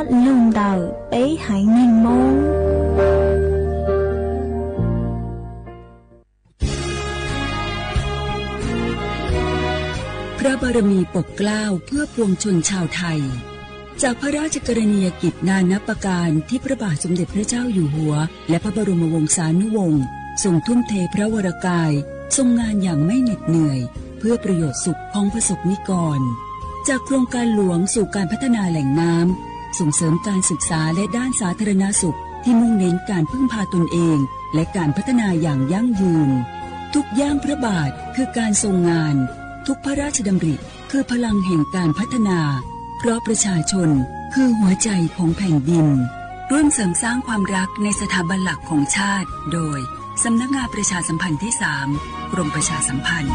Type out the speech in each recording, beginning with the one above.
ดลืมเต่าไปหายหนึ่งโมงพระบารมีปกเกล้าเพื่อปวงชนชาวไทยจากพระราชกรณียกิจนานับประการที่พระบาทสมเด็จพระเจ้าอยู่หัวและพระบรมวงศานุวงศ์ทรงทุ่มเทพระวรกายทรงงานอย่างไม่เหน็ดเหนื่อยเพื่อประโยชน์สุขของประสบนิกรจากโครงการหลวงสู่การพัฒนาแหล่งน้ำส่งเสริมการศึกษาและด้านสาธารณสุขที่มุ่งเน้นการพึ่งพาตนเองและการพัฒนาอย่างยั่งยืนทุกย่างพระบาทคือการทรงงานทุกพระราชดำริคือพลังแห่งการพัฒนาเพราะประชาชนคือหัวใจของแผ่นดินร่วมเสริมสร้างความรักในสถาบันหลักของชาติโดยสำนักงานประชาสัมพันธ์ที่ 3 กรมประชาสัมพันธ์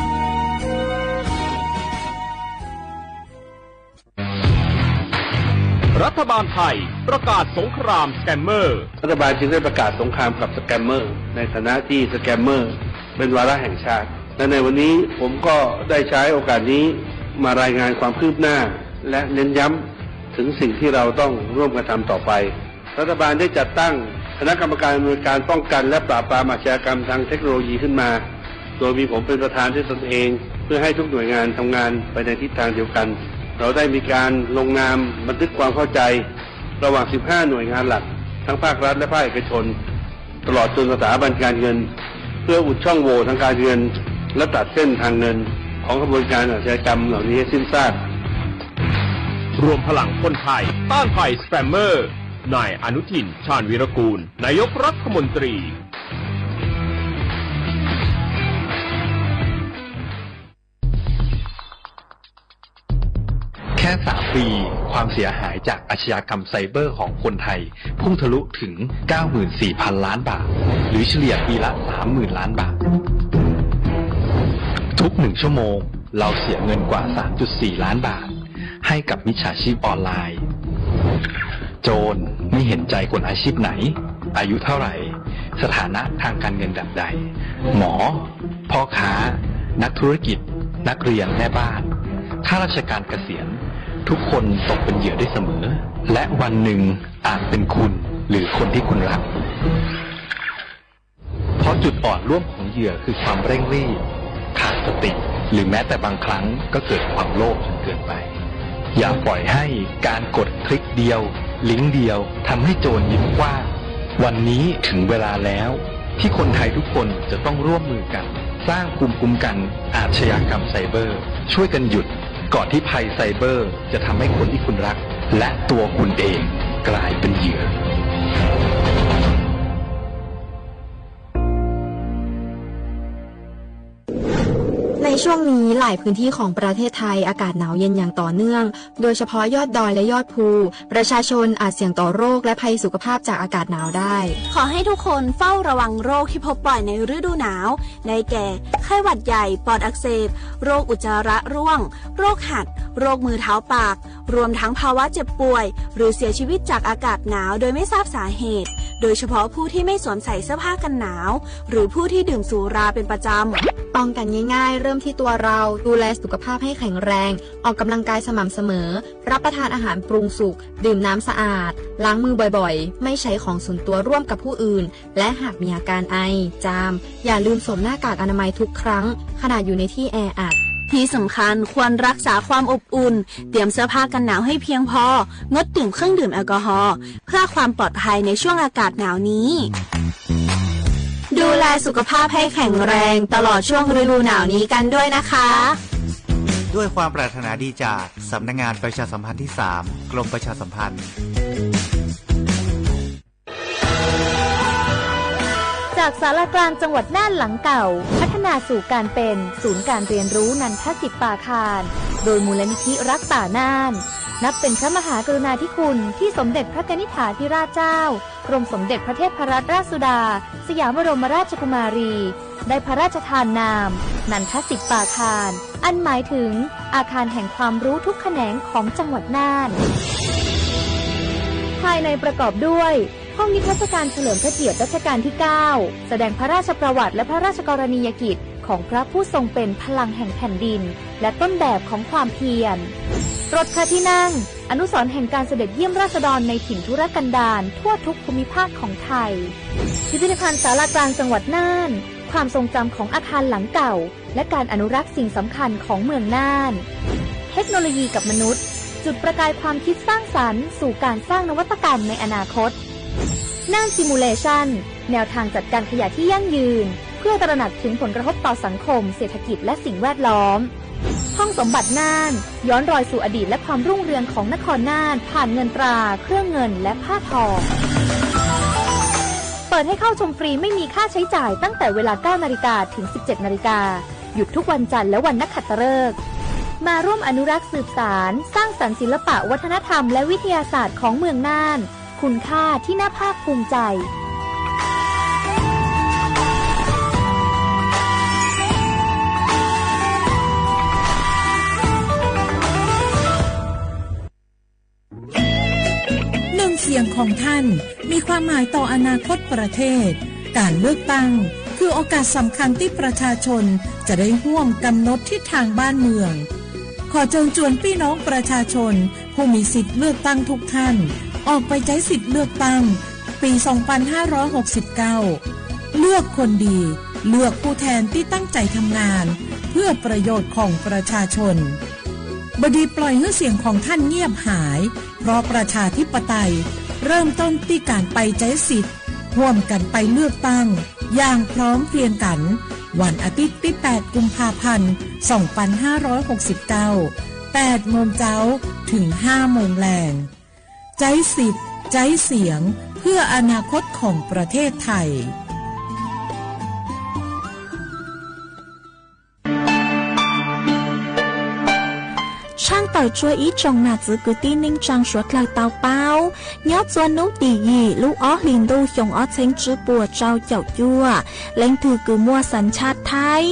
รัฐบาลไทยประกาศสงครามสแกมเมอร์รัฐบาลจึงได้ประกาศสงครามกับสแกมเมอร์ในฐานะที่สแกมเมอร์เป็นวาระแห่งชาติและในวันนี้ผมก็ได้ใช้โอกาสนี้มารายงานความคืบหน้าและเน้นย้ำถึงสิ่งที่เราต้องร่วมกันทำต่อไปรัฐบาลได้จัดตั้งคณะกรรมการอำนวยการป้องกันและปราบปรามอาชญากรรมทางเทคโนโลยีขึ้นมาโดยมีผมเป็นประธานด้วยตนเองเพื่อให้ทุกหน่วยงานทำงานไปในทิศทางเดียวกันเราได้มีการลงนามบันทึกความเข้าใจระหว่าง 15 หน่วยงานหลักทั้งภาครัฐและภาคเอกชนตลอดจนสถาบันการเงินเพื่ออุดช่องโหว่ทางการเงินและตัดเส้นทางเงินของกระบวนการอาชญากรรมเหล่านี้ให้สิ้นซากรวมพลังคนไทยต้านภัยสแกมเมอร์นายอนุทินชาญวีรกูลนายกรัฐมนตรีแค่3 ปีความเสียหายจากอาชญากรรมไซเบอร์ของคนไทยพุ่งทะลุถึง 94,000 ล้านบาทหรือเฉลี่ยปีละ 30,000 ล้านบาททุก1 ชั่วโมงเราเสียเงินกว่า 3.4 ล้านบาทให้กับมิจฉาชีพออนไลน์โจรไม่เห็นใจคนอาชีพไหนอายุเท่าไหร่สถานะทางการเงินแบบใดหมอพ่อค้านักธุรกิจนักเรียนแม่บ้านข้าราชการเกษียณทุกคนตกเป็นเหยื่อได้เสมอและวันหนึ่งอาจเป็นคุณหรือคนที่คุณรักเพราะจุดอ่อนร่วมของเหยื่อคือความเร่งรีบขาดสติหรือแม้แต่บางครั้งก็เกิดความโลภจนเกินไปอย่าปล่อยให้การกดคลิกเดียวลิงก์เดียวทำให้โจรยิ้มกว้างวันนี้ถึงเวลาแล้วที่คนไทยทุกคนจะต้องร่วมมือกันสร้างภูมิคุ้มกันอาชญากรรมไซเบอร์ช่วยกันหยุดก่อนที่ภัยไซเบอร์จะทำให้คนที่คุณรักและตัวคุณเองกลายเป็นเหยื่อในช่วงนี้หลายพื้นที่ของประเทศไทยอากาศหนาวเย็นอย่างต่อเนื่องโดยเฉพาะยอดดอยและยอดภูประชาชนอาจเสี่ยงต่อโรคและภัยสุขภาพจากอากาศหนาวได้ขอให้ทุกคนเฝ้าระวังโรคที่พบบ่อยในฤดูหนาวได้แก่ไข้หวัดใหญ่ปอดอักเสบโรคอุจจาระร่วงโรคหัดโรคมือเท้าปากรวมทั้งภาวะเจ็บป่วยหรือเสียชีวิตจากอากาศหนาวโดยไม่ทราบสาเหตุโดยเฉพาะผู้ที่ไม่สวมใส่เสื้อผ้ากันหนาวหรือผู้ที่ดื่มสุราเป็นประจำป้องกันง่ายๆเริ่มที่ตัวเราดูแลสุขภาพให้แข็งแรงออกกำลังกายสม่ำเสมอรับประทานอาหารปรุงสุกดื่มน้ำสะอาดล้างมือบ่อยๆไม่ใช้ของส่วนตัวร่วมกับผู้อื่นและหากมีอาการไอจามอย่าลืมสวมหน้ากากอนามัยทุกครั้งขณะอยู่ในที่แออัดที่สำคัญควรรักษาความอบอุ่นเตรียมเสื้อผ้ากันหนาวให้เพียงพองดดื่มเครื่องดื่มแอลกอฮอล์เพื่อความปลอดภัยในช่วงอากาศหนาวนี้ดูแลสุขภาพให้แข็งแรงตลอดช่วงฤดูหนาวนี้กันด้วยนะคะด้วยความปรารถนาดีจากสำนักงานประชาสัมพันธ์ที่ 3 กรมประชาสัมพันธ์จากศาลากลางจังหวัดน่านหลังเก่าพัฒนาสู่การเป็นศูนย์การเรียนรู้นันทศิษย์ป่าคารโดยมูลนิธิรักป่าน่านนับเป็นพระมหากรุณาธิคุณที่สมเด็จพระกนิษฐาธิราชเจ้ากรมสมเด็จพระเทพรัตนราชสุดาสยามบรมราชกุมารีได้พระราชทานนามนันทศิษย์ป่าคารอันหมายถึงอาคารแห่งความรู้ทุกแขนงของจังหวัดน่านภายในประกอบด้วยห้องนิทรรศการเฉลิมพระเกียรติรัชกาลที่ 9แสดงพระราชประวัติและพระราชกรณียกิจของพระผู้ทรงเป็นพลังแห่งแผ่นดินและต้นแบบของความเพียรรถพระที่นั่ง อนุสรณ์แห่งการเสด็จเยี่ยมราษฎรในถิ่นทุรกันดารทั่วทุกภูมิภาคของไทยพิพิธภัณฑ์ศาลากลางจังหวัดน่านความทรงจำของอาคารหลังเก่าและการอนุรักษ์สิ่งสำคัญของเมืองน่านเทคโนโลยีกับมนุษย์จุดประกายความคิดสร้างสรรค์สู่การสร้างนวัตกรรมในอนาคตน่านซิมูเลชันแนวทางจัดการขยะที่ยั่งยืนเพื่อตระหนักถึงผลกระทบต่อสังคมเศรษฐกิจและสิ่งแวดล้อมห้องสมบัติน่านย้อนรอยสู่อดีตและความรุ่งเรืองของนครน่านผ่านเงินตราเครื่องเงินและผ้าทองเปิดให้เข้าชมฟรีไม่มีค่าใช้จ่ายตั้งแต่เวลา 9 นาฬิกาถึง 17 นาฬิกาหยุดทุกวันจันทร์และวันนักขัตฤกษ์มาร่วมอนุรักษ์สืบสานสร้างสรรค์ศิลปะวัฒนธรรมและวิทยาศาสตร์ของเมืองน่านคุณค่าที่น่าภาคภูมิใจเสียงของท่านมีความหมายต่ออนาคตประเทศการเลือกตั้งคือโอกาสสำคัญที่ประชาชนจะได้ร่วมกำหนดทิศทางบ้านเมืองขอเชิญชวนพี่น้องประชาชนผู้มีสิทธิ์เลือกตั้งทุกท่านออกไปใช้สิทธิ์เลือกตั้งปี 2569 เลือกคนดีเลือกผู้แทนที่ตั้งใจทำงานเพื่อประโยชน์ของประชาชนบดีปล่อยให้เสียงของท่านเงียบหายเพราะประชาธิปไตยเริ่มต้นที่การไปใช้สิทธิ์ร่วมกันไปเลือกตั้งอย่างพร้อมเพรียงกันวันอาทิตย์ที่ 8 กุมภาพันธ์ 2569 8 โมงเช้าถึง 5 โมงแลงใช้สิทธิ์ใช้เสียงเพื่ออนาคตของประเทศไทยช่างต่อยช่วยอีจงนาจือกุตีนิ่งจังสวดลายเตาเป้ายอดจวนนุตียีลูกอ้อลินดูชงอ้อเชงจื้อปัวเจ้าเจ้ายั่วเล่งถือกือมัวสัญชาติไทย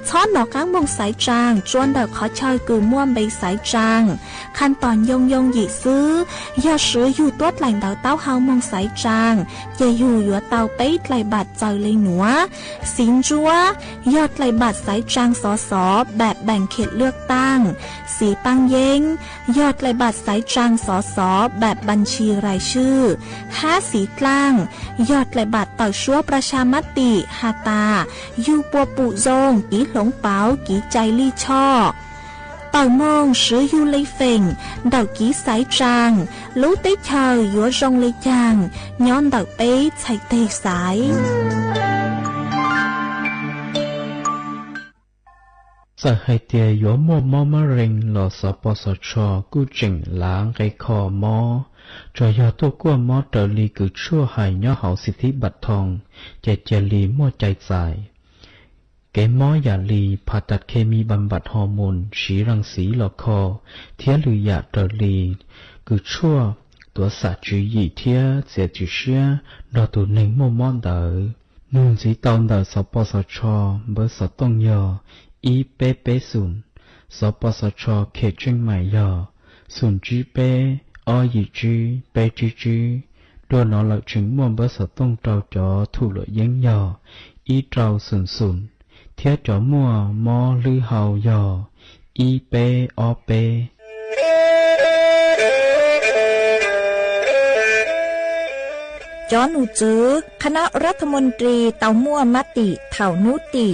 ช้อนหนอกก้างมงสายจางจวนเด็กขอชอยกือมัวใบสายจางขั้นตอนยงหยีซื้อยอดซื้ออยู่ตัวไหลเตาเต้าเฮามงสายจางจะอยู่ยัวเตาเป๊ไหลบาดใจเลยหนัวสินจัวยอดไหลบาดสายจางสอสอแบบแบ่งเขตเลือกตั้งสีปังเย้งยอดไหลบัตรสายจางสสแบบบัญชีรายชื่อ5สีกลางยอดไหลบัตรต่อชั่วประชามติฮาตายูปัวปุโจงกีหลงเปากีใจลี่ช่อต่อมองซื้อยูเลยเฟ่งดอกกีสายจางรู้ได้เชยยัวจงเลยจางย้อนดอกเป๊ะใส่เตะสายสหายเตียยัวมัวมอมะเร็งหล่อสปสชกู้จิงล้างไกคอมอจอยอตัวกัวมอเตอลีกือชั่วหายย่อเหาสิทธิบัตรทองเจลีมั่วใจใส่เกมอยาลีผ่าตัดเคมีบำบัดฮอร์โมนฉีรังสีหลอกคอเทียหรือยาเตอลีกือชั่วตัวสัตว์จียี่เทียเสียจีเชียดอตัวหนึ่งมัวมอเตอนุ่งสีตอนเดอสปสชเบอร์สตงยออีเปเปศูนย์สปสชเขตเชียงใหม่ยอศูนย์จีเปอยีจีเปจีจีตัวนอหลักถึงม่วงเบอร์สต้องเจ้าจอถูกหลยังยออีเจ้าศูนย์เทียจอมั่วมอลือเฮายออีเปอเปจอนูจื้อคณะรัฐมนตรีเตามั่วมติเถ่านุติ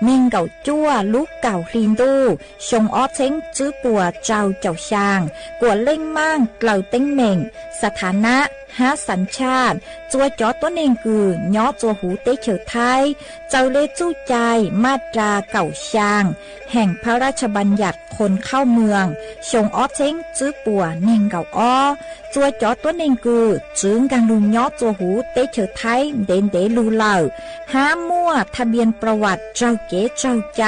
นิ่งเก่าจั่วลูกเก่าลินดูชงอ้อเช้งจื้อปัวเจ้าเจ้าชางกัวเล่งมั่งเกล่าเต้งเม่งสถานะหาสัญชาติจัวจอตัวเองคือย้อจัวหูเตเฉอไทยเจ้าเลจู้ใจมาตราเก่าชางแห่งพระราชบัญญัติคนเข้าเมืองชงอ้อเช้งจื้อปัวเน่งเก่าอ้อจัวจอตัวเองคือจื้งกังลุงย้อจัวหูเตเฉอไทยเด่นเดลูเหล่าห้ามั่วทะเบียนประวัติเจ้าเก๋เจ้าใจ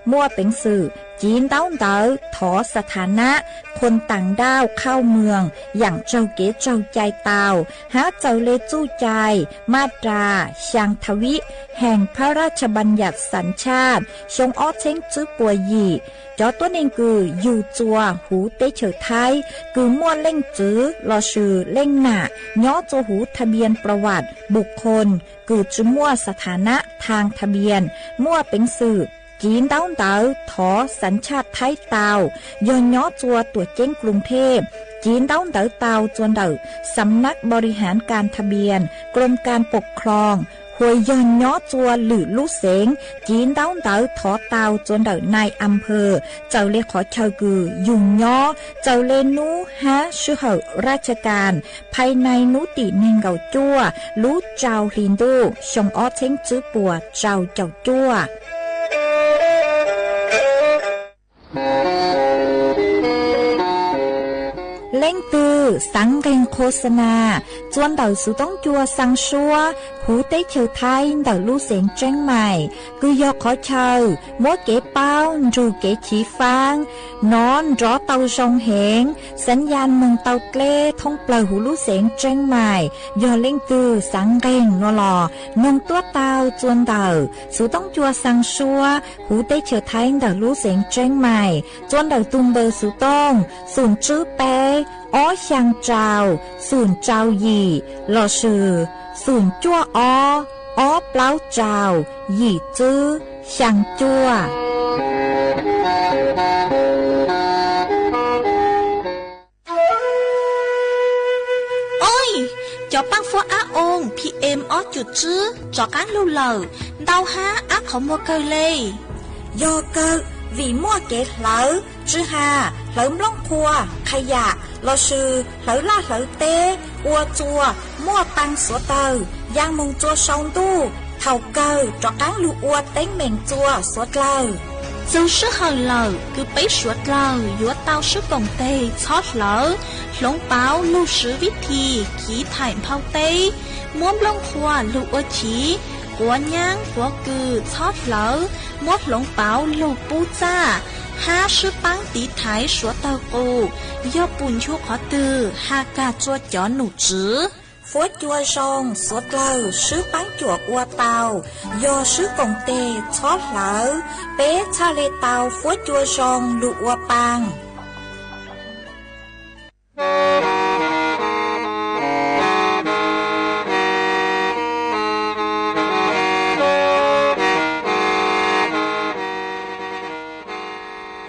มั่วเป็นสื่อจีนเต้าเต๋อถอสถานะคนต่างด้าวเข้าเมืองอย่างเจ้าเก๋เจ้าใจเตาหาเจ้าเลจู้ใจมาตราชางทวิแห่งพระราชบัญญัติสัญชาติชงอ้อเช้งจื้อปัวยีจอตัวเองคืออยู่จัวหูเตเฉอไทยคือมั่วเล่งจื้อรอชื่อเล่งหนาย้อจัวหูทะเบียนประวัติบุคคลคือจุมั่วสถานะทางทะเบียนมั่วเป็นสื่อ จีนดาวเต๋อถอสัญชาติไทยเตาย้อนย้อจัวตัวเจ้งกรุงเทพจีนดาวเต๋อเตาจวนเต๋อสำนักบริหารการทะเบียนกรมการปกครองหวยย้อนย้อจัวหรือลูกเสงจีนดาวเต๋อถอเตาจวนเต๋อนายอำเภอเจ้าเลขอเชากือยุ่งย้อเจ้าเลนูฮะชื่อเหอราชการภายในนุติเนงเกาจัวรู้เจ้าลินดูชงอ้อเช้งจื้อปัวเจ้าจัวเล่งตือสังเกงโฆษณาจวนเต่าสุต้องจัวสังชัวหูเต้เฉียวไทยเต่าลู่เสียงเจ้งใหม่คือยอกขอเชยมัวเก๋เป้าจูเก๋ฉีฟางนอนรอเต่าทรงเหงสัญญาณมึงเต่าเกล้ท่องเปล่าหูลู่เสียงเจ้งใหม่ยอเล่งตือสังเกงนอลอนงตัวเต่าจวนเต่าสุต้องจัวสังชัวหูเต้เฉียวไทยเต่าลู่เสียงเจ้งใหม่จวนเต่าตุงเบอร์สุต้องศูนย์จื้อเป้อ้อช่างเจ้าศูนย์เจ้าหยี่หล่อชื่อศูนย์จั่วอ้อเปล่าเจ้าหยี่จื้อช่างจั่วโอ้ยจอปังฟัวอาองพีเอ็มอ้อจุดจื้อจอการลู่เหล่าเดาฮาอาของมัวเกยเลยโยเกอvì mua kế lỡ chứ hà lỡ lông cua khai dạ lo sư lỡ la lỡ tê ua chua mua tăng số tờ giang mông chua sông tu thầu cơ cho cán lu ua tính mình chua số lờ dù sư hờ lờ cứ bấy số lờ dúa tao sư vòng tê chót lỡ lông báo lu sư viết thì khí thải phao tê muốn lông cua lu ua chí của nhang của cừ chót lỡ mót lông báo lu pu cha ha sư băng tí thái số tàu cô do bùn chua khó từ ha ca chua chó nụ chứ phố chua sông số lờ sư băng chua qua tàu do sư công tê chót lỡ bé cha lê tàu phố chua sông lụ qua băng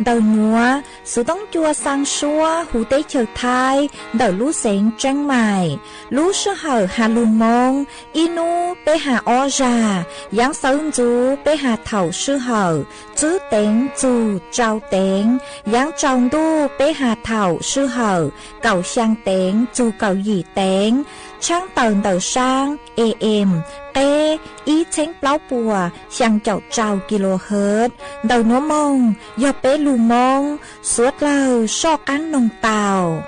đầu nhúa sự tống chua sang xua hủ tế chờ thai đầu lú xén trăng mài lú sơ hở hà lù mông inu bê hà o già giáng sơn chú bê hà thầu sư hở chứ tên chú trao tên giáng trong đu bê hà thầu sư hở cầu sang tên chú cầu gì tên trang tờn đầu sang em tê ý chén plau bùa sang chậu trao kHz đầu nó mông do bê lù mông suốt lờ so cán nông tàu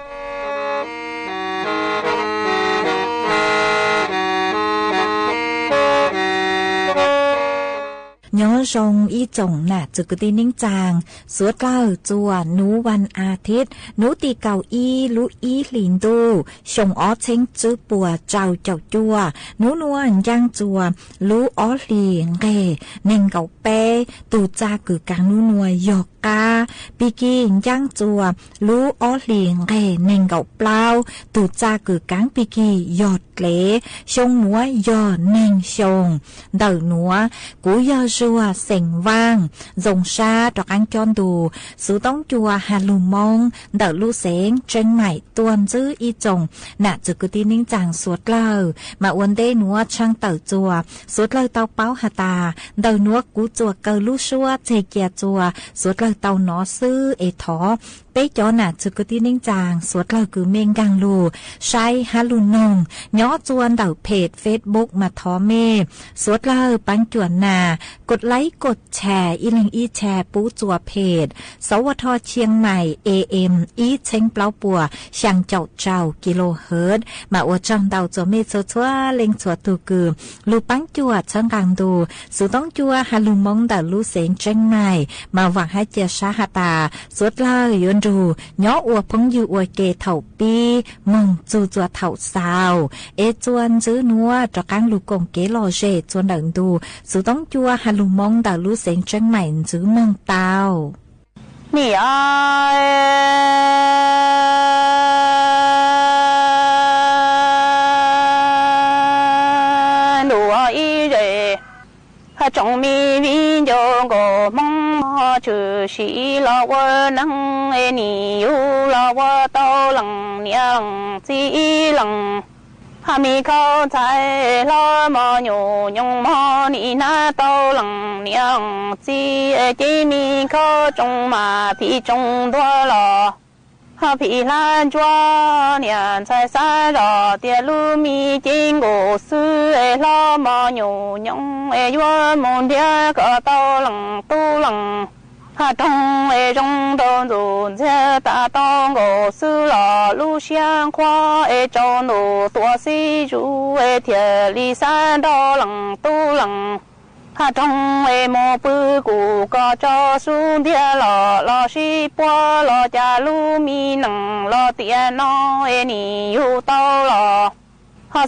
nhớ rong y chồng nàจึกตีนิ่งจางสวดเล่าจัวนูวันอาทิตย์นูตีเก่าอีลุอีหลินดูชงอ้อเช้งจื้อปัวเจ้าจัวนูนวลย่างจัวลูอ้อหลีงเกเน่งเก่าเป้ตูจากือกางนูนัวยอกกาปีกีย่างจัวลูอ้อหลีงเกเน่งเก่าเปล่าตูจากือกางปีกียอดเละชงนัวยอเน่งชงเดินนัวกูยอchua sành vang dòng xa trọc ăn chon đù sự tống chua hà lù mông đỡ lu sén trên mải tuôn giữ y chồng nạ chữ cứ tin ninh chàng suốt lờ mà uốn đê núa trang tờ chùa suốt lờ tao báo hà tà đỡ núa cú chùa cờ lu xua chê kia chùa suốt lờ tao nó sư ê thó bé chó nà chữ cứ tin ninh chàng suốt lờ cứ mênh gang lù sai hà lù nông nhỏ chuan đỡเพจ Facebook มาท้อเม่สุดลปังจวนนากดไลค์กดแชร์อีลิงอีแชร์ปูจัวเพจสวทเชียงใหม่ AM อีเช้งเปล่าปัวช่างเจ้าkHzมาอวดจังเดาจัวเมจัวชัวเล็งจัวตูกือลูปังจัวช่างกลางดูสุต้องจัวฮาลูมงดาลูเซงเชียงใหม่มาหวังให้เจียชาฮาตาสุดลยนดูย้ออวดพงยูอวดเกเถ่าปีมงจูจัวเถ่าสาวเอจวนจื้อนัวตะกังลูกกงเกลอเจจวนเดินดูสุต้องจัวฮาลูมงดาลูเซงเชียงใหม่จื้อมงเตานี่อ้หนูอีเรให้ trong mi vi cho go mong chữ sĩ lo vợ năng ni yêu lo vợ tao lăng niang chi lăng mi khâu trái lo mò nhủ nhung mò ni na tao lăng niang chi mi khâu trong mà phi trong đua lo phi lan chúa niệm trái sa rõ tiệt lu mi chính ngũ sư lo mò nhủ nhung vua môn địa có tao lăng tu lăng trong trong đông dù chế ta tông ngũ sư lo lu xiang khoa châu nụ tua si ru thiệt li san đo lăng tu lăng trong mô bư cụ có cho xuống địa lo si po lo cha lu mi nằng lo tiền nó ni yêu tao lo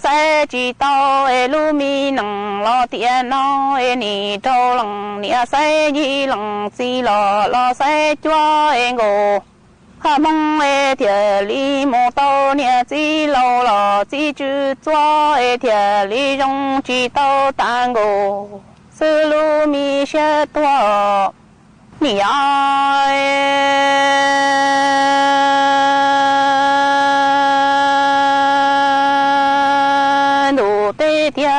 sẽ chỉ tao lu mi nằng lo tiền nó ni trâu lằng ni sẽ gì lằng si lo sẽ cho ngô mong thiệt li mô tao ni chỉ lo chỉ chữ cho thiệt li trong chỉ tao tan ngô sư lu mi sẽ tua mi ai đủ tê tia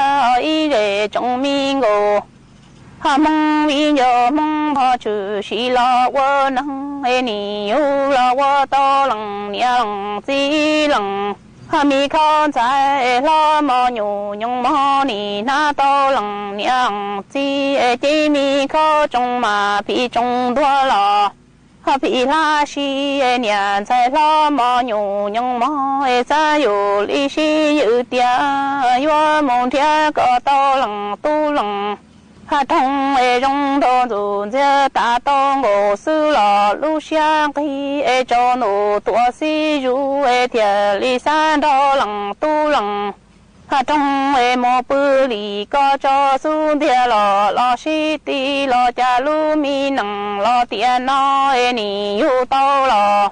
ý để trong mi ngô mong mi nhớ mong họ chữ sĩ lo vợ năng ni yêu lo vợ to lăng niang chi lăng mi khâu trái lo mò nhủ nhung mò ni na tao lăng niang chi mi khâu trong mà phi trong đua lo phi la si niang trái lo mò nhủ nhung mò sa yu li si yu tia yu mong thia có tao lăng tu lăng trong trong đó dù chế ta tông ngô sư lo lu xiang khi cho nụ tua si ru thiệt li san đó lăng tu lăng trong mô bư li có cho xuống thiệt lo si ti lo cha lu mi nằng lo tiền nó ni yêu tao lo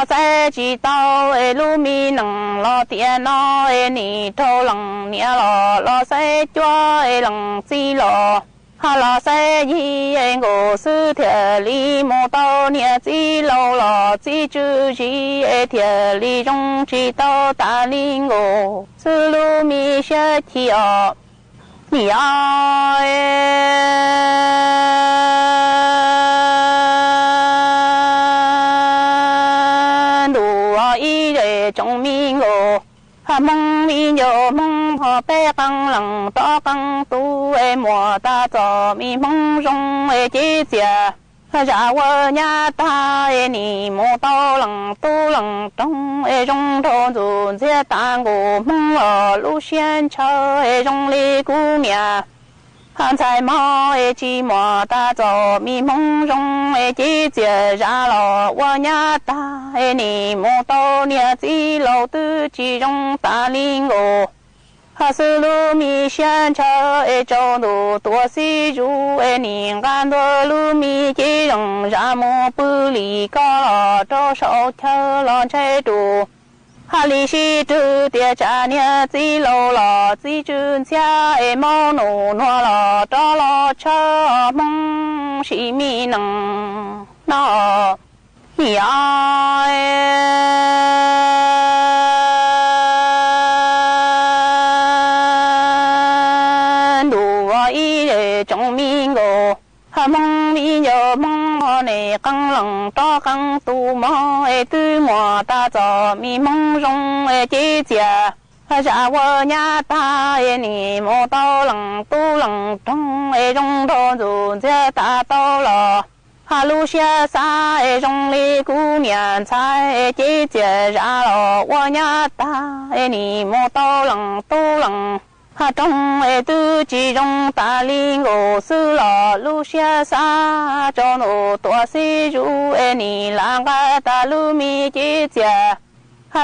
sẽ chỉ tao lu mi nằng lo tiền nó ni thâu lăng nia lo sẽ cho lăng si lo lo sẽ gì ngô sư thiệt li mô tao nia chỉ lâu lo chỉ chữ gì thiệt li trong chỉ tao ta li ngô sư lu mi sẽ chi ở ni ai đủ ý để trong mi ngô mong mi nhớ mong họ bé căng lăng to căng tu mùa ta cho mi mong rong chế chia ra vợ nhà ta ni mô tao lăng tu lăng trong rong thôn dù chế ta ngủ mong ở lu xiên chơi rong li cú nhà trái mò chỉ mùa ta cho mi mong rong chế chia ra lo vợ nhà ta ni mô tao nia chỉ lâu tư chỉ rong ta linh ngô sư lu mi xiên chơi cho đủ tua si ru ni gan đôi lu mi chỉ rong ra mô bư li có lo cho sầu chơi lo chơi đủ li si tu tia cha nia chỉ lâu lo chỉ chun xia mô nô nô lo cho lo chơi mong si mi nằng nó ni ai trong mi ngô mong mi nhớ mong họ này căng lăng to căng tu mò tư mò ta cho mi mong rong chế chia ra vợ nhà ta ni mô tao lăng tu lăng trong rong thôn dù chế ta tao lo lu xia sa rong li cú niệm trái chế chia ra lo vợ nhà ta ni mô tao lăng tu lăng trong tư chỉ trong ta li ngô sư lo lu xia sa cho nô tua si ru ni lang ga ta lu mi chi chia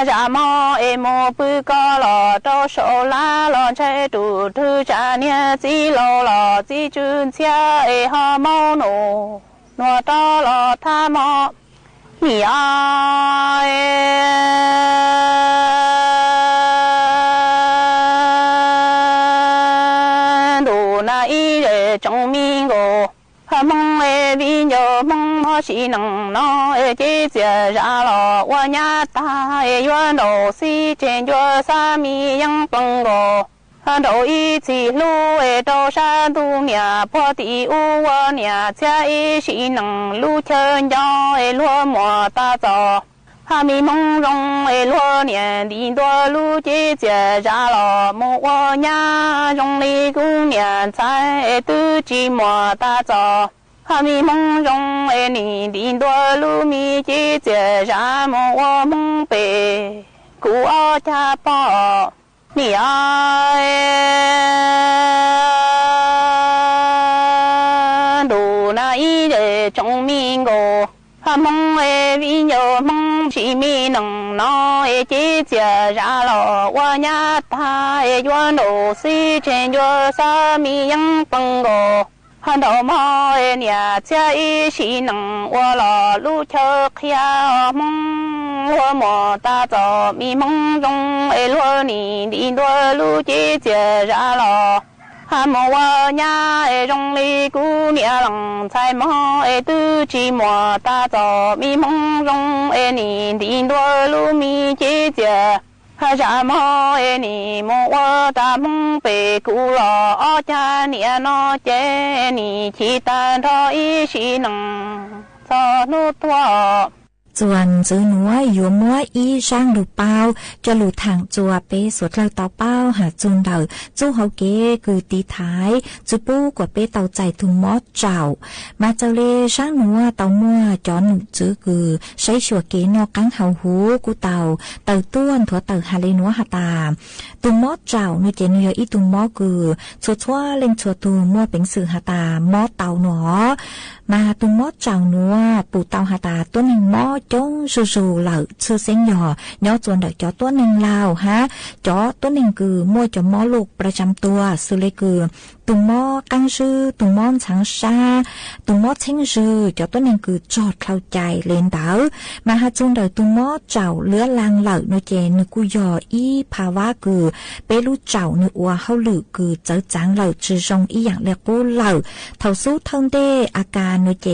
ra mò mô bư có lo cho số la lo che tu thư cha nia chỉ lo chỉ chun xia ha mò nô nô cho lo tha mò ni ai trong mi ngô mong vì nhớ mong họ chỉ nâng nó chế chế ra lo wa nhà ta yuan đồ si trên yuan sa mi yang băng ngô đầu ý chỉ lu đầu sa tu nhà po ti u wa nhà cha ý chỉ nâng lu chân gió lu mò ta gió ha mi mong rong lu niệm đi đua lu chế chế ra lo mong wa nhà rong li cung niệm trái tu chỉ mò ta gió ha mi mong rong ni đi đua lu mi chế chế ra mong wa mong bể cụ ở cha po你啊，路那一日中民个，梦为有梦起咪能拿姐姐ra了我nhà ta原路西前原啥咪样崩个。看到妈娘家一起能我了路车开梦我莫打造迷梦中罗你多路姐姐ra了哈莫我nhà trong里姑娘冷才莫tự chỉ莫打造迷梦中你多路咪姐姐哈啥莫你莫我打梦被古老家年那姐你期待他一起能做路多ส่วนซื้อหนัวอยู่มัวอีช่างลูเป้าจะลูทางจัวเปสวดเราเตาเป้าหาจุนเดาจู้เฮาเก๋คือตีท้ายจูปู้กว่าเปเตาใจถุงมอเจ้ามาเจ้าเล่ช่างหนัวเตามัวจอนซื้อคือใช้ชัวเก๋นอกังเฮาหูกูเตาต้วนถั่วเตาฮาเลนัวหาตาตุงมอเจ้านูเจนุยอีตุงมอคือชัวเล่งชัวตูมัวเป็นสื่อหาตามอเตาหนอมาตุงมอเจ้านัวปูเตาหาตาตัวหนึ่งมอจงสูเหล่าชื่อเสียงหย่อย่อจวนเด็กจอตัวหนึ่งลาวฮะจอตัวหนึ่งคือมั่วจอมอลูกประจำตัวสุเลยคือตุงมอกังชื่อตุงมอนช้างชาตุงมอเชิงชื่อจอตัวหนึ่งคือจอดเข้าใจเลนเต๋อมาหาจงเด็กตุงมอเจ้าเลื้อลางเหล่าโนเจนึกุยออีภาวะคือเปรูเจ้านึกว่าเขาหลือคือเจ้าจางเหล่าชื่อทรงอีอย่างเรียกกูเหล่าเท่าสู้ทั้งเดอาการโนเจ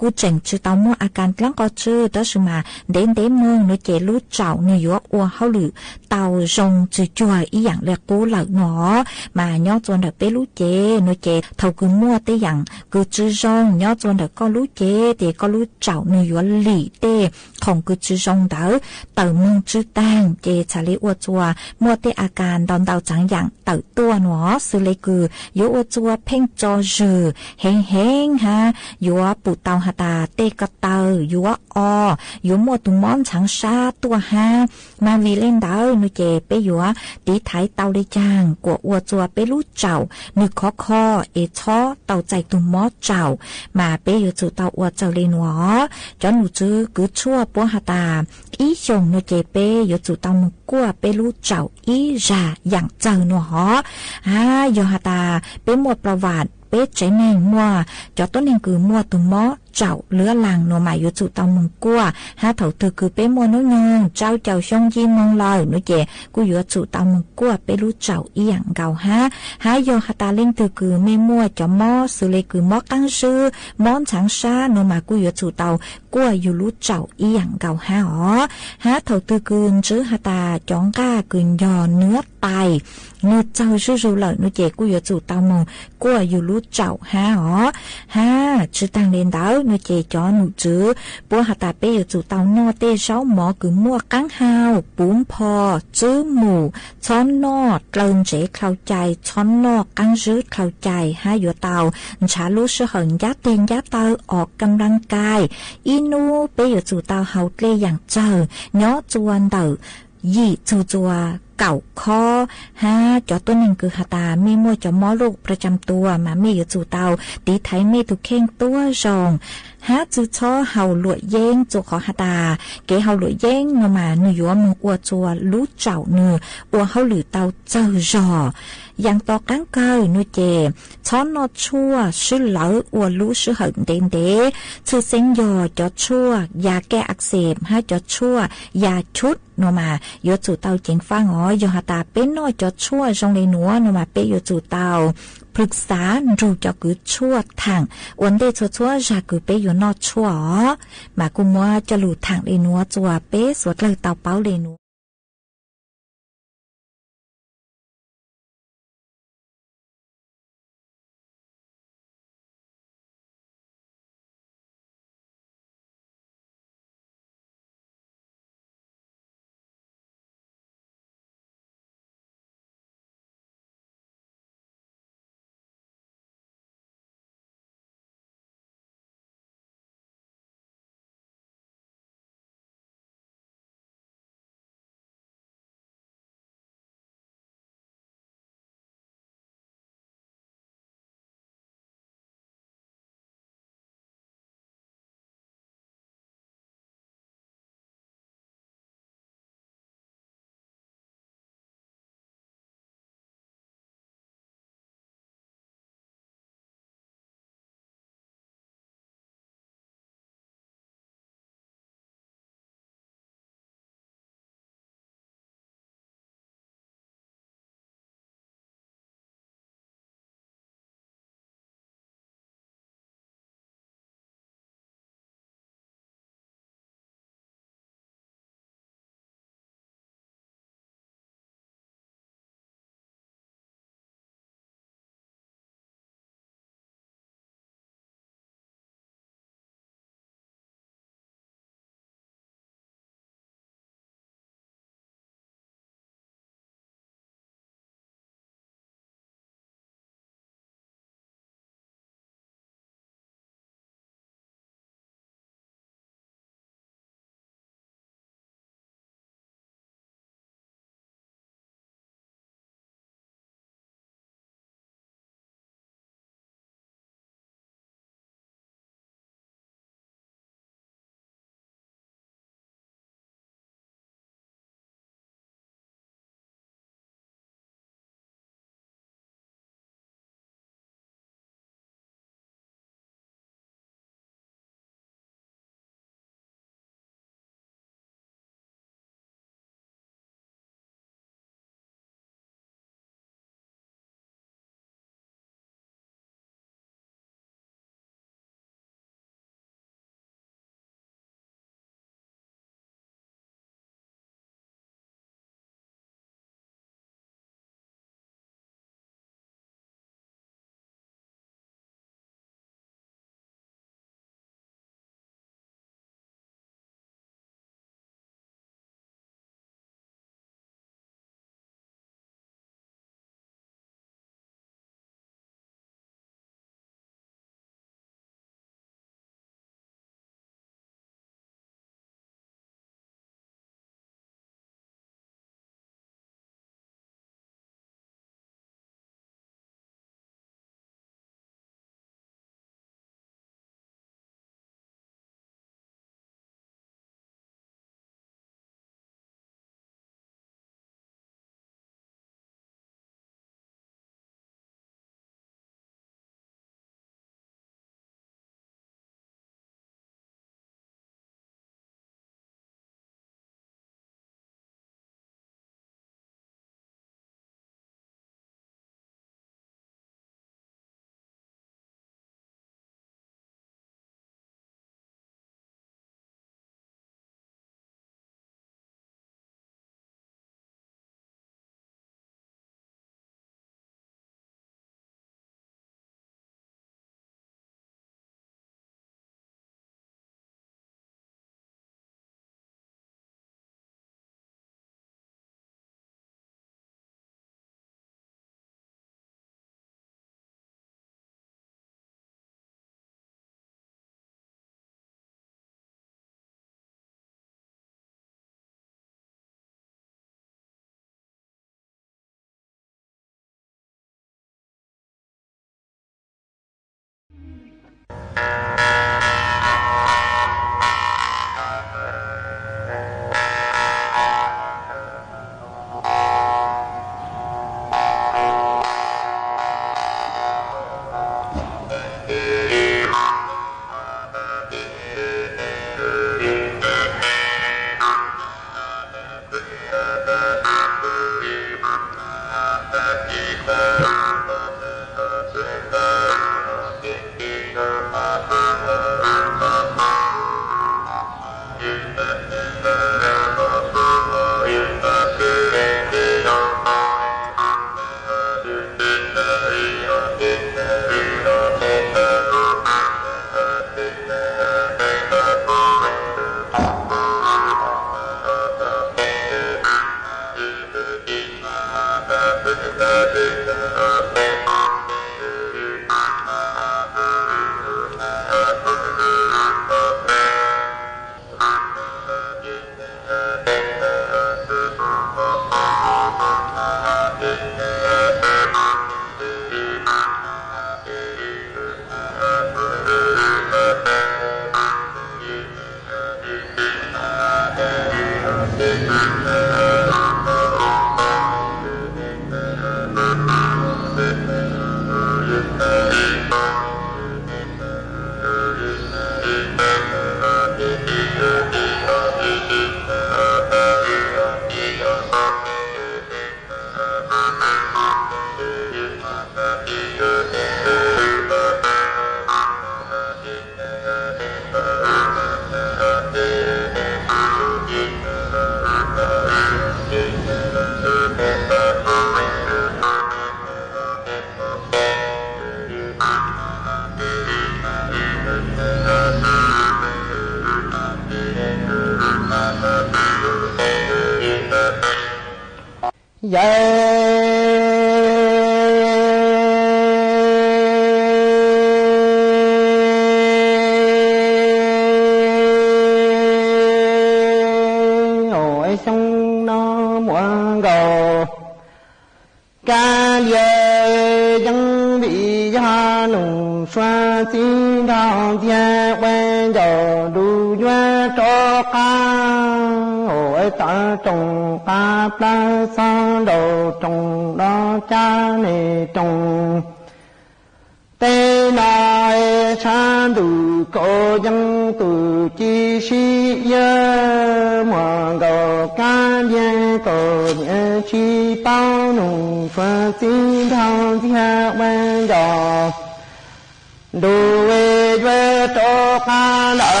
กูเจ๋งชื่อเตามัวอาการตั้งก็ชื่อตั้งชื่อมาเด่นเมืองโนเจรู้เจ้าเนื้อวัวเขาหรือเตาทรงจืดจ่วยอีอย่างเรียกกูเหล่าหนอมาย่อจวนเด็กเปรู้เจโนเจเท่าคือมัวเตอย่างคือจืดทรงย่อจวนเด็กก็รู้เจเด็กก็รู้เจ้าเนื้อหลี่เตของคือจืดทรงเต๋อเมืองจืดแตงเจชาลิวัวจัวมัวเตอาการดอนเตาจังอย่างเต๋อตัวหนอสื่อเลยคือยัวจัวเพ่งจอจือเฮงฮะยัวปูเตาหาตาเตกเตอยัวยัวมัวตุงมอนช้างชาตัวฮามาวีเล่นดาวนูเจเปยัวตีไทยเตาได้จางกว่าอัวจัวเปรู้เจ้านึกคอเอช้อเตาใจตุงมอเจ้ามาเปยจูเตาอัวเจ้าเลนวอจอนหนูจื้อกือชั่วปัวหาตาอีชงนูเจเปยจูเตามุกัวเปรู้เจ้าอีจ่าอย่างเจ้าหนูหอยอหาตาเปหมดประวัติเป๊ะใจแมงมัวจอต้นเองคือมัวตุ่มมอเจ้าเลือลังนัวหมายอยู่จุดเตามุงกัวหาเถาตือคือเป๊ะมัวน้อยนงเจ้าช่องยีมองลอยนุเจกูอยู่จุดเตามุงกัวเป๊ะรู้เจ้าอีหยังเก่าหายอหาตาเล่งตือคือไม่มัวจอมอสุเลยคือมอกังซื้อมอนช้างชานัวหมายกูอยู่จุดเตากัวอยู่รู้เจ้าอีหยังเก่าหาเถาตือคือซื้อหาตาจ้องก้าคืนยอเนื้อไตเนื้อเจ้าสู้ๆเลยนุเจกูอยู่จุดเตามุงกัวอยู่รู้เจ้าชื่อตังเรียนดาวนูเจจอหนูจื้อปัวหาตาเปอยู่จู่เตาโนเตเช้าหมอคือมั่วกังฮาวปุ้มพอจื้อหมู่ช้อนนอดเลินเจเข้าใจช้อนนอกกังจื้อเข้าใจอยู่เตาชาลูชื่อเหินยัดเต็นยัดเตาออกกำลังกายอีนูเปอยู่จู่เตาเฮาเตยอย่างเจอเนาะจวนเตอยี่จัวเก่าคอจอตัวหนึ่งคือหาตาไม่มั่วจอมอลูกประจำตัวมาไม่อยู่จู่เตาตีไทยไม่ถูกเข่งตัวรองจื้อช่อเฮาหลวยเย้งจูขอหาตาเกเฮาหลวยเย้งนมาหนูยัวมึงอัวจัวรู้เจ้าเนื้ออัวเฮาหรือเตาเจอรอยังตอกังเกยนูเจช้อนนอชั่วชื่อเหลาอัวรู้ชื่อเหินเดนเดชื่อเซ็งยอจอชั่วยาแก้อักเสบจอชั่วยาชุดนมาโยจู่เตาเจงฟ้างอยอหาตาเป็นน้อยจอชั่วจงเลยหนัวนมาเปโยจู่เตา ปรึกษารู้จะกูชั่วทางวันเดชัวจะกูไปอยู่นอกชั่วมากูมัวจะหลุดทางเลนัวจัวเป๊สวดเลยเตาเป้าเลนัว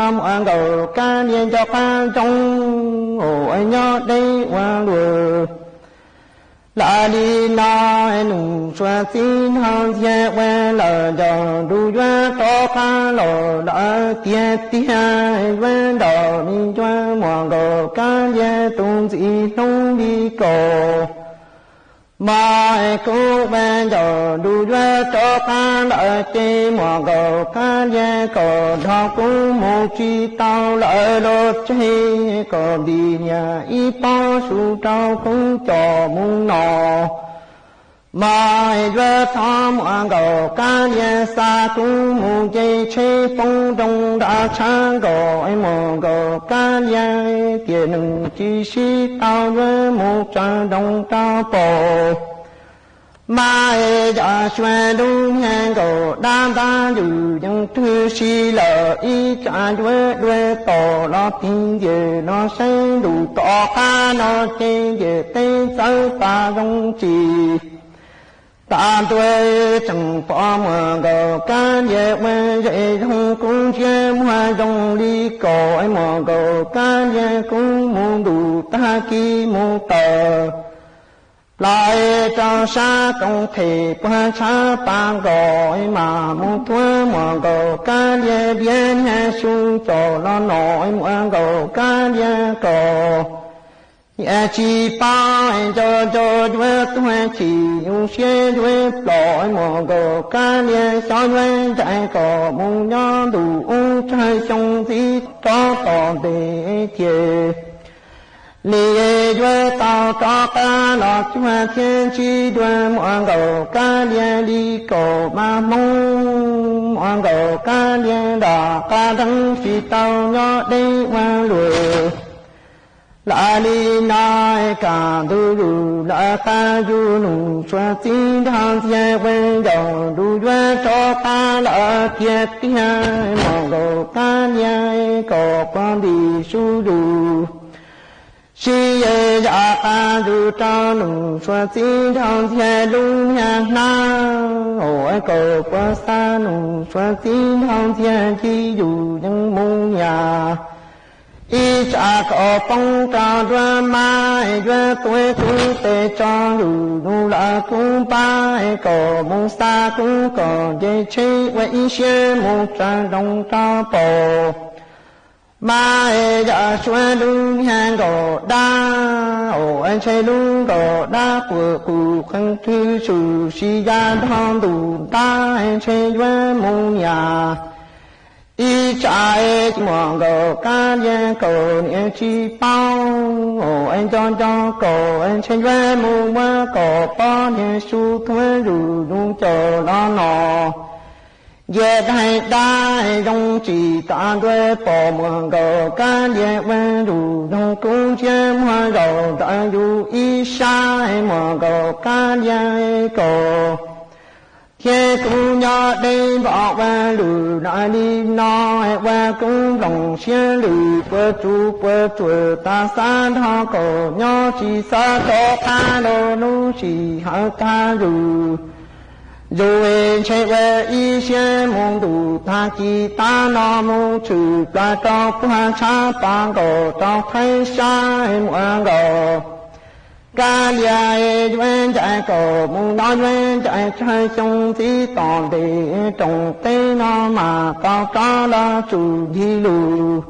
tham oan cầu ca liên cho ca trong ổ anh nhớ đây oan lùa là đi na nụ xoa xin hàng xe quen là đò đu doa to ca lò đã tia tia quen đò đi doa mòn cầu ca dê tung dị nông đi cầu mai cô bên đò đu doa to ca lò tê mòn cầu ca dê cầu đò cũng một chi tao lại đò chơi cầu đi nhà y bao su trao cũng cho mung nọ mai doa tham oan cầu ca dê sa cũng một dây chơi phong đông đã sáng cầu em mòn cầu ca dê tiền chi si tao với một trang đông trao bò mai đã xoay đúng ngang cầu đam đam dù những thứ xì lờ ý trả đuôi tổ nó tin về nó xây đủ tỏ ca nó tên về tên sơ ta đông chỉ ta tuổi chẳng bỏ mà cầu ca về quê dậy không cũng chơi hoa trong ly cầu ấy mà cầu ca về cũng muốn đủ ta kỳ muốn tờ lại cho xa công thể qua xa bằng gọi mà muốn thua mà cầu ca về biến hay xuống cho nó nổi mà cầu ca về cầu chỉ ba cho đuôi tôi chỉ dùng xe đuôi lội mà cầu ca về sao đuôi chạy cầu muốn nhớ đủ trái trong tí có còn để thiệt lì đuôi tao cho ca lọt chúa thiên chi đuôi mọi cầu ca liên đi cầu ma mông mọi cầu ca liên đỏ ca đắng chỉ tao nhớ đây qua lùi la li nai ca du lu la ca du nu xoa xin thang thiên quen dòng du đuôi cho ca la thiệt tiếng mọi cầu ca liên cầu con đi su du si ya ca du trao nụ xoa xin thang thiên lung nhang na ôi cầu qua xa nụ xoa xin thang thiên chi dù những mông nhà ý cha có phong trào đoan mai đoan tuổi cũng tê cho đủ đủ là cũng ba có mông xa cũng có dây chơi với xe một trang đồng trao bò mai đã xuân đúng hàng gò đa ồ anh chơi đúng gò đa của cụ khăn thư sự si gia thong đủ ta anh chơi với mông nhà ý trái mong cầu ca nhân cầu niệm chi bao ồ anh cho cầu anh chơi với mông mà cầu bao niệm su thuê đủ đúng chờ nó nọ về đại đại trong chỉ ta đuôi bỏ mong cầu ca nhân với đủ trong cung chiêm hoa đầu ta dù ý sai mong cầu ca nhân cầu khi cũng nhớ đến bỏ qua lử lại đi nói qua cũng lòng xe lử bơ chú ta xa thọ cổ nhớ chỉ xa có ca đồ nu chỉ hở ca lử rồi chạy về ý xe mong đủ ta chỉ ta nó mong trừ ta cho qua xa bằng cổ cho thấy sai mọi cổ ca lia duyên chạy cầu mong nói duyên chạy chơi trong tí toàn để trồng tây nó mà cao cho lo chủ đi lù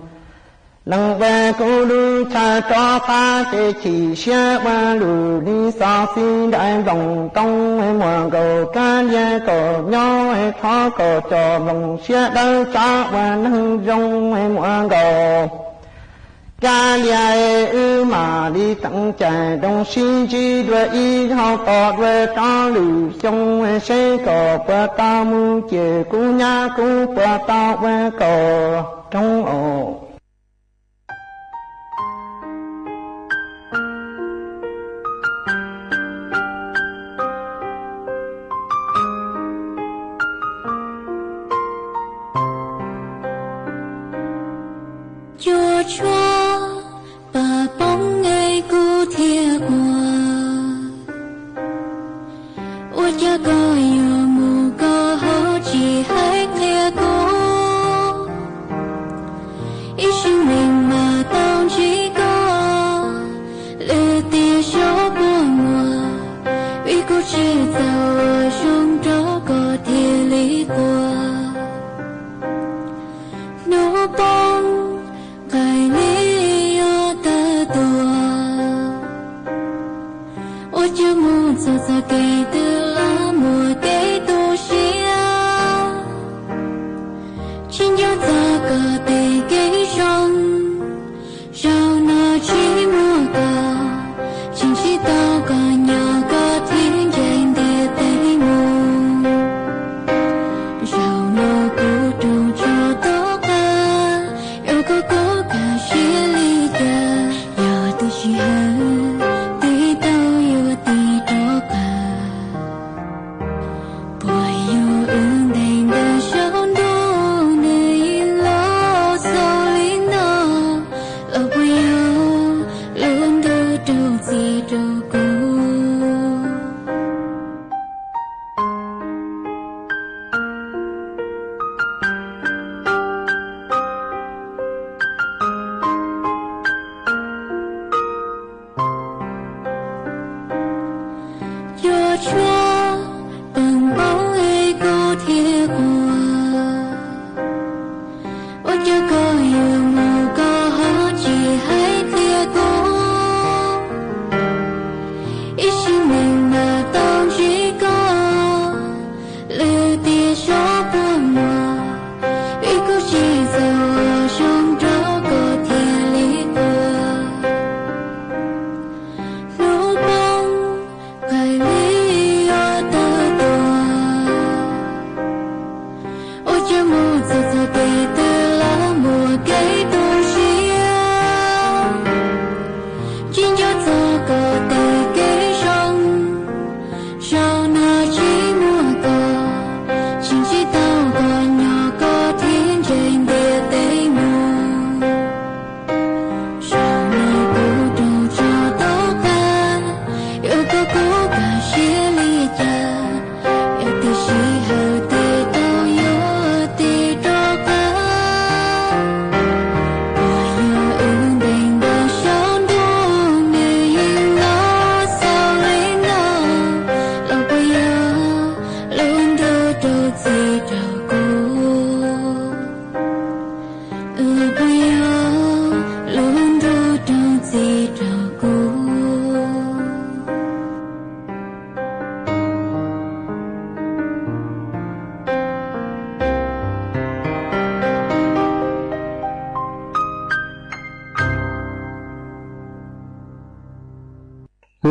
lần về cô lưu cha cho ta để chỉ xe qua lù đi xa xin đại đồng tông hay mọi cầu ca lia cầu nhau hay khó cầu cho lòng xe đỡ cha qua nâng rong hay mọi cầu ca lia ư mà đi tặng chạy đông xin chi đuôi y hao tọt về ta lù sông xe cò qua ta mu chè cú nhá cú qua ta về cò trong ổ chúa chúa bà bóng ngày cu thiê qua ôi cha có yêu mù có hó chỉ hết thiê cô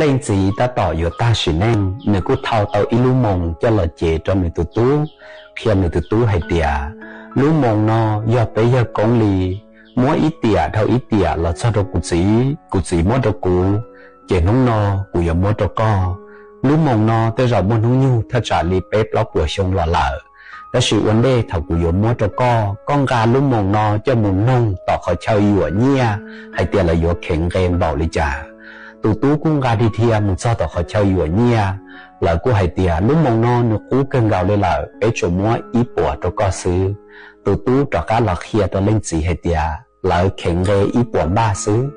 lên gì ta tỏ yo ta chỉ nên nếu cứ thao tao ilu mong cho là chế trong người tu khi người tu hay tiệt lu mong nó do bây giờ con lì mỗi ít tiệt thao ít tiệt là sao đâu cụ chỉ mỗi đâu cụ chế nông nó cụ giờ mỗi đâu co lu mong nó tới rồi mỗi nông nhu ta trả lì bếp lóc của sông là lợ ta sự vấn đề thao cụ giờ mỗi đâu co con gà lu mong nó cho muốn nông tỏ khỏi chơi yo nhia hay tiệt là yo khéng game bảo lý trả tú cũng gà đi thia một sao tao khỏi chơi yo nhia là cô hay tiệt lu mong nó cú cơn gạo lên là bé chỗ mỗi ít bỏ đâu co xứ tú cho cá lọt kia tao lên gì hay tiệt lại khéng game ít bỏ ba xứ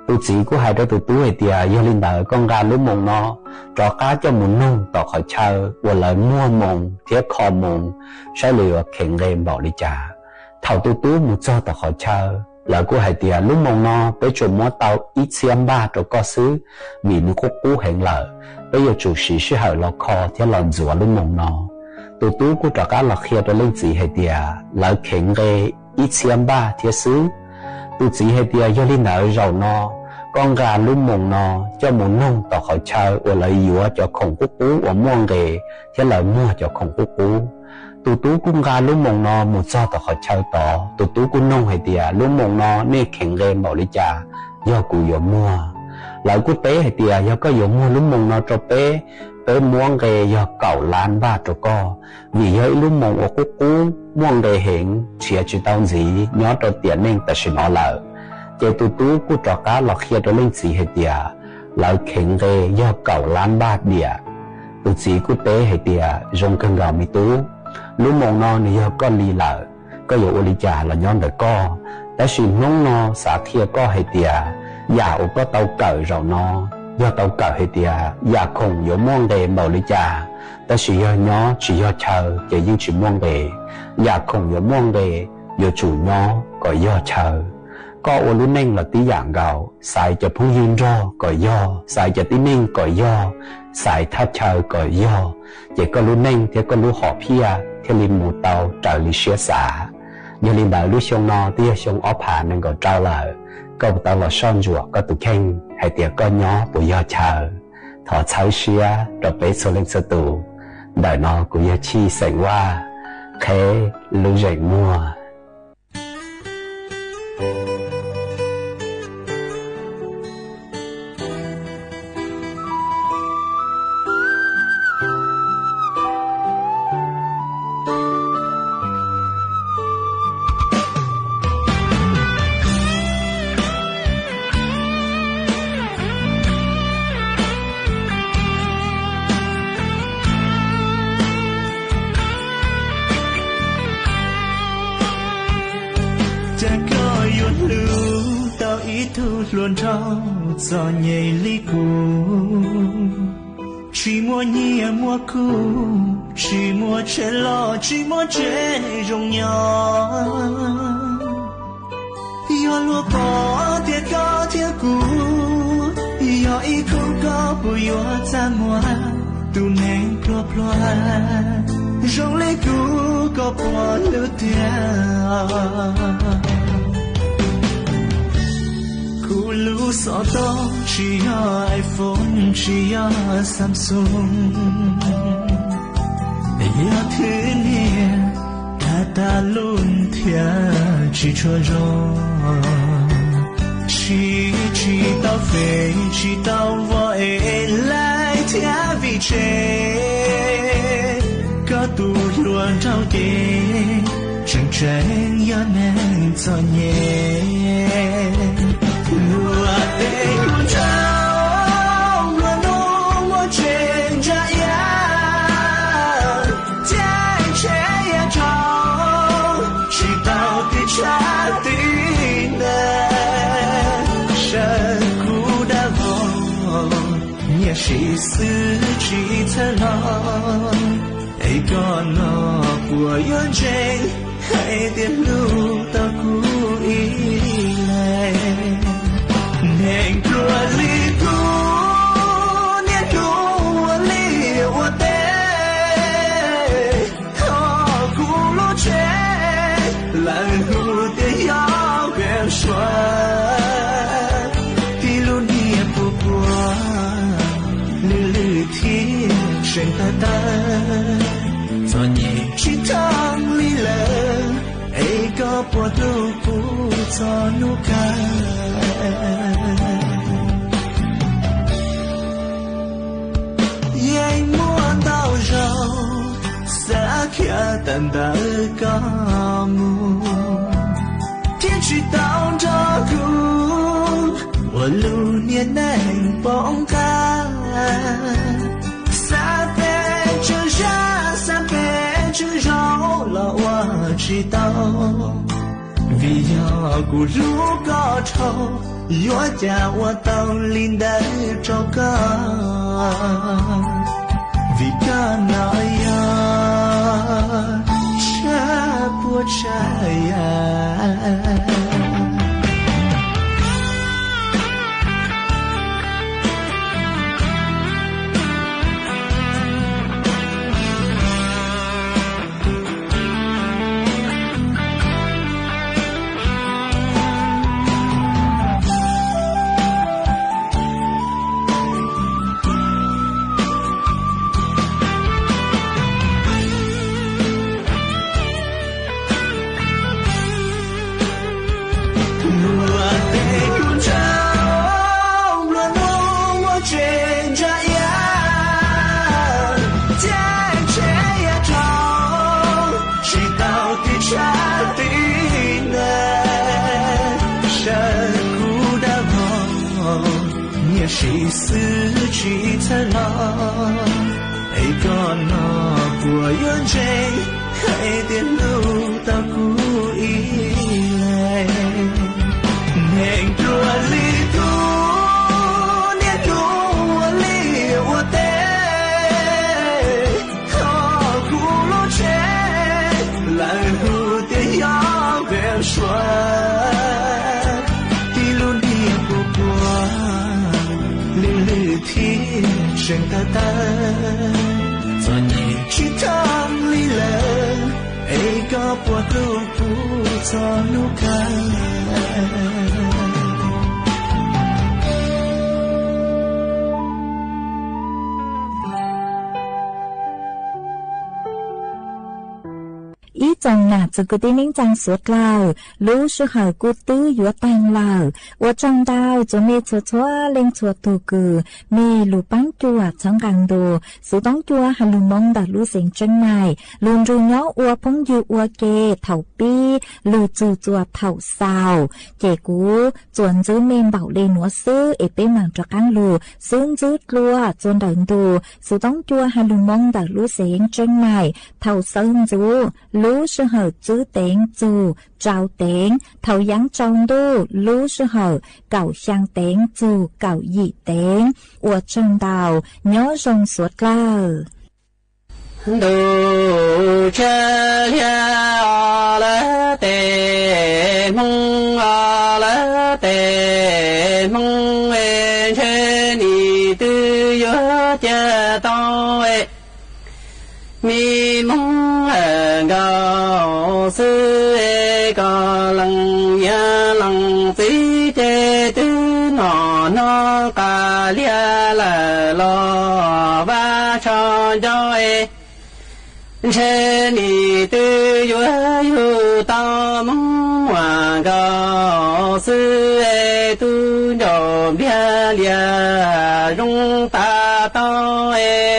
tu chỉ của hai đứa tu hay tiệt do linh đạo con gà lúc mông nó cho cá cho muốn nông tao khỏi chơi và lại mua mông thiết kho mông sai lừa khéng game bảo đi trả thầu tu một sao tao khỏi chơi là của hai tiệt lúc mông nó bây giờ mua tàu ít xem ba cho có xứ vì nó có cú hẹn lợ bây giờ chủ sĩ sẽ hỏi lọt kho theo lần rùa lúc mông nó tu của cho cá lọt kia tao lên gì hay tiệt lại khéng game ít xem ba thiết xứ tu chỉ hay tiệt do linh đạo giàu nó con gà lúc mông nó cho muốn nông tao khỏi chơi và lại dúa cho khổng quốc cú và muôn nghề thế là mua cho khổng quốc cú tú cũng gà lúc mông nó một sao tao khỏi chơi tỏ tú cũng nông hay tiệt lúc mông nó nên khéng game bảo lý trả do cụ dúa mua lại quốc tế hay tiệt do có dúa mua lúc mông nó cho bé muôn nghề do cậu lan ba cho co vì do lúc mông ở quốc cú muôn nghề hiện chia chỉ tao gì nhớ cho tiền nên ta sẽ nói lợ chế tú của trò cá lọt kia cho lên gì hay tiệt lại khéng ghê do cậu lan ba địa tu chỉ quốc tế hay tiệt dùng cơn gạo mi tú lúc mong nó thì do con lì lợ có dụ ô lì trà là nhon đời co ta chỉ nông nó xả kia co hay tiệt giả có tàu cởi rồi nó do tàu cởi hay tiệt giả khùng do mong đề màu lì trà ta chỉ do nhó chỉ do chờ chỉ những chỉ mong đề giả khùng do mong đề do chủ nhó có do chờ có ô lúc nên là tí dạng gạo xài cho phun hiên ro còi do xài cho tí ninh còi do sải tháp chờ cởi yo chỉ có lú nênh thì có lú họ pia thì lim mù tàu trở lì xía xả như lim bà lú sông no tia sông óp hà nên có trao lờ có tàu là son rùa có tụ khen hay tiệc có nhỏ bùi yo chờ thọ cháu xía rồi bé số lên sơ tù đời nó của yo chi xảy qua khé lú dậy mua luôn trong gió nhảy ly cũ chỉ mua nhia mua cũ chỉ mua chế lo chỉ mua chế rong nhỏ yo lúa bỏ tiệt có tiệt cũ yo ít không có bùi yo cha mua tu nén pro pro rong lấy cũ có bỏ lúa cú lú sọ to chỉ có iPhone chỉ có Samsung ya thứ nia ta luôn thia chỉ cho rồi chỉ tao về chỉ tao vội lại thia vì chế có tu luôn trao tê chẳng chẳng ya nên cho nhẹ lúa tê luôn trao luôn ôm một trên trái ya trái trái ya trao chỉ tao thì cha tin nè sân cũ đã vội nhẹ chỉ xứ chỉ thở lo ấy còn nó của yên trên hãy tiếp lưu tao cũ ý này nên cua li cũ nên cua li của tê họ cũ lỗ chế là cũ tê gió bên xóa thì luôn đi bùa bùa lư lư thiên trên ta cho nhẹ chỉ thang li lờ ấy có bùa tu cũ cho nụ ca anh muốn tao rau xa kia tận ta có mù thiên chỉ tao cho cũ我路年能放开三杯酒下三杯酒肉了我知道vì do của rú có trâu yo cha wa tao linh đã cho con vì ca nói ya cha bùa cha ya chỉ xứ chỉ thở lo ấy còn nó của yên trên hãy tiến lưu tao cũ ý này nên cua li tu nên cua li của tê họ cũ lỗ chế lại hù tê gió về xóa 生的灯，做你去趟里了，一个波都不做路看。ý chồng nà từ cái tiếng chẳng suốt lao lú sư hở cú tứ yếu tăng lao ở trong đào cho mê chua chua lên chua tù cử mê lù bắn chua trong càng đồ sự tóng chua hà lù mong đã lú sinh chân này luôn ru nhó ua phong dư ua kê thảo pi lù chù chua thảo xào chè cú chuẩn giữ mên bảo lên núa sư ế bế mảng cho càng lù xương giữ lùa chôn đợn đồ sự tóng chua hà lù mong đã lú sinh chân này thảo sơn dù lú sư hở chữ tiếng dù trao tiếng thầu dáng trong đô lú sư hở cậu sang tiếng dù cậu dị tiếng của chân đào nhớ rong suốt lao đồ cha lia la tê mong la tê mong en che ni tư yo cha to mi mong gao sư ca lăng ya lăng tí chê tư nó ca lia la lo ba cho joy chê ni tư yo yu ta mong hòa gao sư tu yo bia lia rung ta to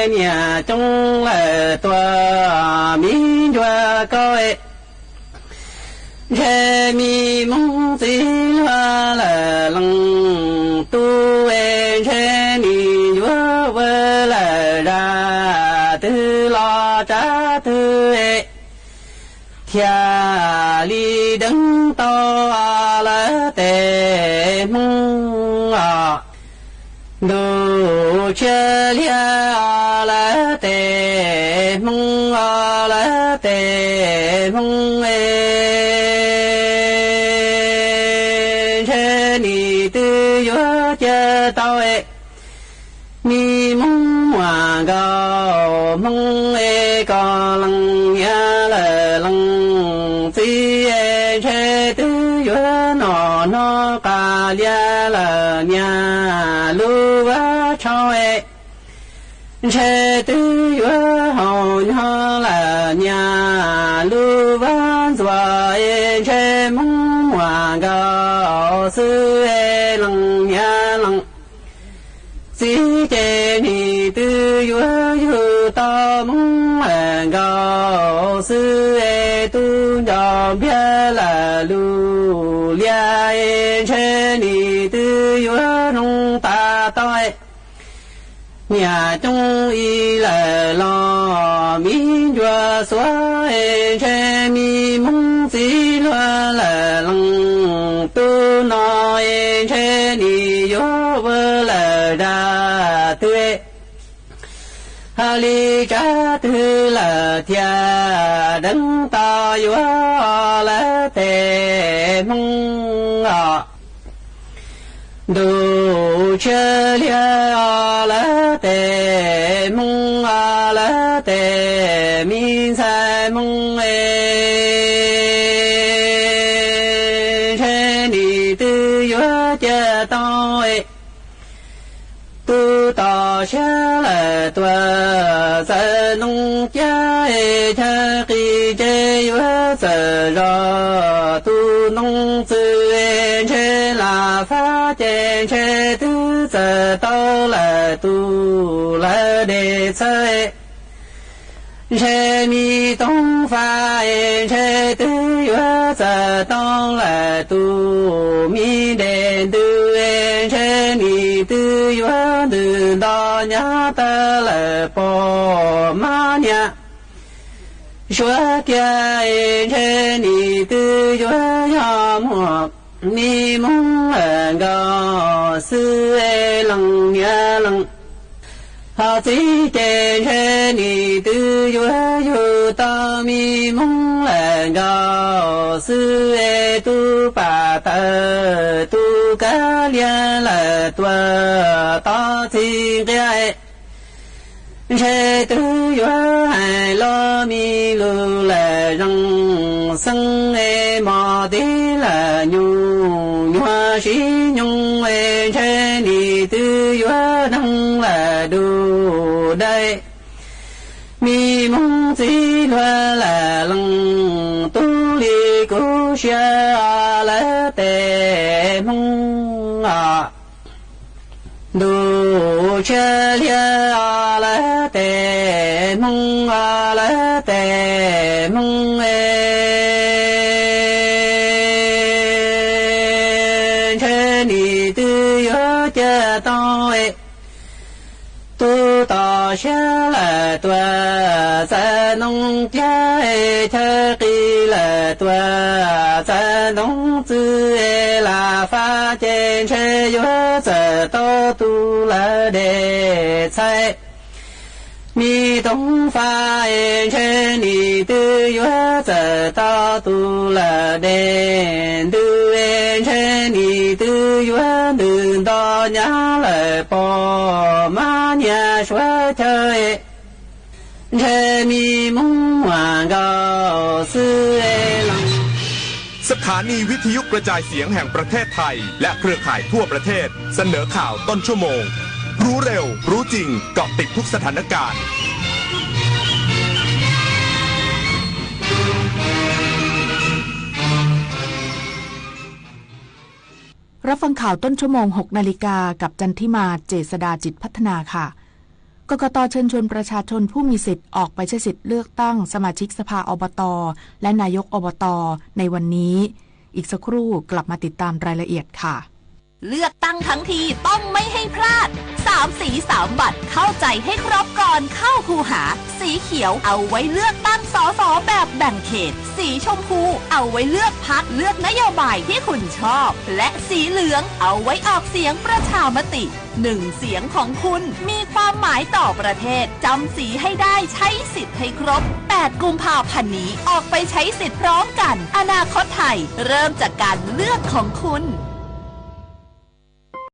nhà trong là tòa mi doa coi che mi mong gì là lăng tu che mi doa vơ là ra tư lo trả tư thia li đứng to là tề mong đồ chơi lia la tề mong la tề mong che ni tư yo che tao mi mong hòa gao mong co lăng ya la lăng ti che tư yo nó ca lia la nhà lu va cho che tư yo hồn ho là nhà lu va dọa che mong hòa gao sư lăng nhà lăng si che ni tư yo yu ta mong hòa gao sư tu do bia là lu lia che ni tư yo nong ta toi nhà trong y là lo mi doa xóa che mi mong gì loa là lăng tu nói che ni yo vơ là đa tuệ hà li cha tư là thia đấng ta yo là tề mong đồ chơi lia la tề mong la tề mi sai mong che ni tư yo cha to tu ta cha la tua sa nong cha cha ki che yo sa ra tu nong sư che la pha che che tu sa to la tu la de sai che mi tông pha che tu yo sa to la tu mi de tu che ni tu yo du da nya ta la po ma nya xóa kia che ni tư yo ya mo ni mong ga sư lăng ya lăng ha chi che ni tư yo yu ta mi mong ga sư tu pa ta tu ca lia la tua ta chi ga chế tư yo hai lo mi lu là răng sân e mò tí là nhu hoa sĩ nhung e chế ni tư yo năng là đủ đây mi mong chỉ loa là lăng tu li cố xa lá tề mong à đủ cha lia lá tề mong à lá tề mong che ni tư yo cha to tu tỏ xa là tòa xa nông cha cha kỳ là tòa xa nông tư là pha trên che yo giờ to tu là đề sai mi tông pha trên ni tư yo giờ to tu là đề tư trên ni tư yo đường to nhá lời bỏ má nhà xóa chơi che mi mong hoàng gạo sư lăng สถานีวิทยุกระจายเสียงแห่งประเทศไทยและเครือข่ายทั่วประเทศเสนอข่าวต้นชั่วโมงรู้เร็วรู้จริงเกาะติดทุกสถานการณ์รับฟังข่าวต้นชั่วโมง 6 นาฬิกากับจันทิมาเจษฎาจิตพัฒนาค่ะกกต.เชิญชวนประชาชนผู้มีสิทธิ์ออกไปใช้สิทธิ์เลือกตั้งสมาชิกสภาอบต.และนายกอบต.ในวันนี้อีกสักครู่กลับมาติดตามรายละเอียดค่ะเลือกตั้งทั้งทีต้องไม่ให้พลาด3สี3บัตรเข้าใจให้ครบก่อนเข้าคูหาสีเขียวเอาไว้เลือกตั้งสสแบบแบ่งเขตสีชมพูเอาไว้เลือกพรรคเลือกนโยบายที่คุณชอบและสีเหลืองเอาไว้ออกเสียงประชามติ1เสียงของคุณมีความหมายต่อประเทศจำสีให้ได้ใช้สิทธิ์ให้ครบ8กุมภาพันธ์นี้ออกไปใช้สิทธิ์พร้อมกันอนาคตไทยเริ่มจากการเลือกของคุณ